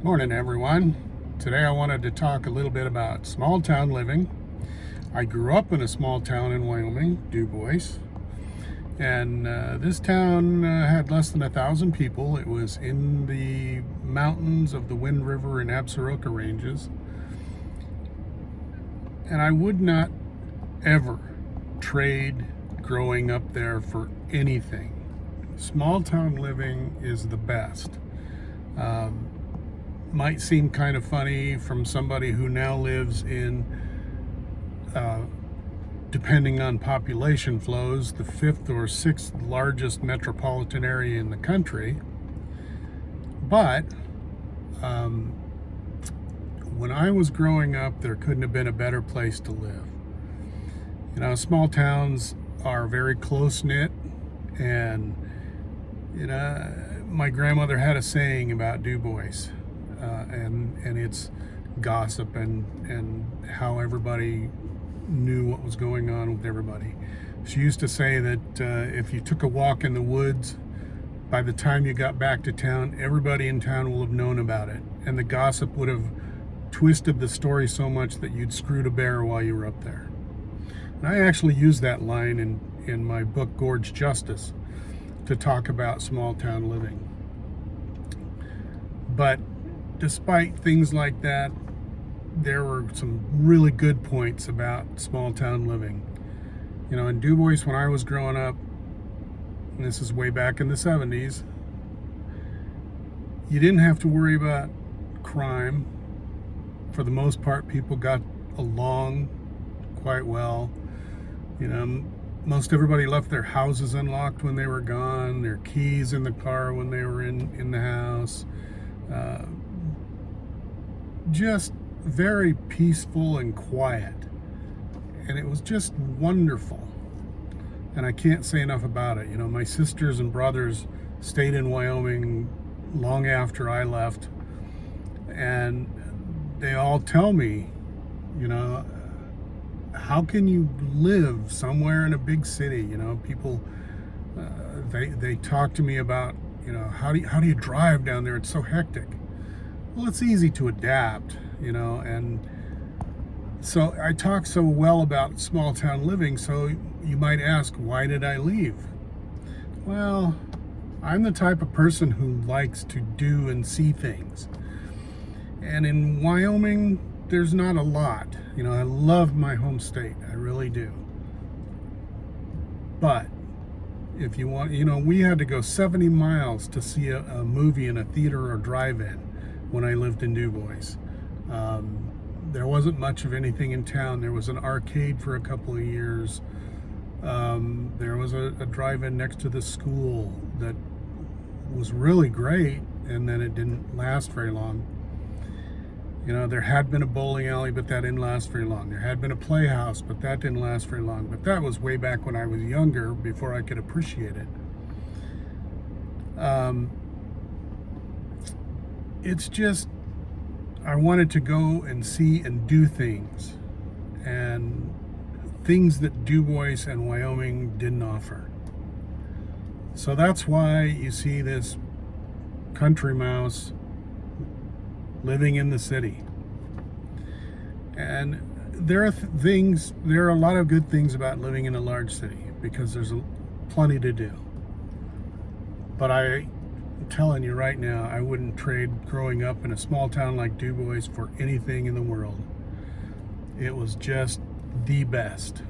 Morning, everyone. Today I wanted to talk a little bit about small town living. I grew up in a small town in Wyoming, DuBois, and this town had less than 1,000 people. It was in the mountains of the Wind River and Absaroka ranges, and I would not ever trade growing up there for anything. Small town living is the best. Might seem kind of funny from somebody who now lives in, depending on population flows, the 5th or 6th largest metropolitan area in the country. But when I was growing up, there couldn't have been a better place to live. You know, small towns are very close-knit, and my grandmother had a saying about DuBois. And it's gossip and how everybody knew what was going on with everybody. She used to say that if you took a walk in the woods, by the time you got back to town, everybody in town will have known about it, and the gossip would have twisted the story so much that you'd screwed a bear while you were up there. And I actually used that line in my book Gorge Justice to talk about small town living. But despite things like that, there were some really good points about small town living. You know, in DuBois, when I was growing up, and this is way back in the 70s, you didn't have to worry about crime. For the most part, people got along quite well. You know, most everybody left their houses unlocked when they were gone, their keys in the car when they were in the house. Just very peaceful and quiet, and it was just wonderful, and I can't say enough about it. You know, my sisters and brothers stayed in Wyoming long after I left, and they all tell me, you know, how can you live somewhere in a big city? You know, people they talk to me about, you know, how do you drive down there? It's so hectic. Well, it's easy to adapt, you know, and so I talk so well about small town living. So you might ask, why did I leave? Well, I'm the type of person who likes to do and see things. And in Wyoming, there's not a lot. You know, I love my home state. I really do. But if you want, you know, we had to go 70 miles to see a movie in a theater or drive-in when I lived in DuBois. There wasn't much of anything in town. There was an arcade for a couple of years. There was a drive-in next to the school that was really great, and then it didn't last very long. You know, there had been a bowling alley, but that didn't last very long. There had been a playhouse, but that didn't last very long. But that was way back when I was younger, before I could appreciate it. It's just, I wanted to go and see and do things, and things that DuBois and Wyoming didn't offer. So that's why you see this country mouse living in the city. And there are a lot of good things about living in a large city, because there's plenty to do. But I'm telling you right now, I wouldn't trade growing up in a small town like DuBois for anything in the world. It was just the best.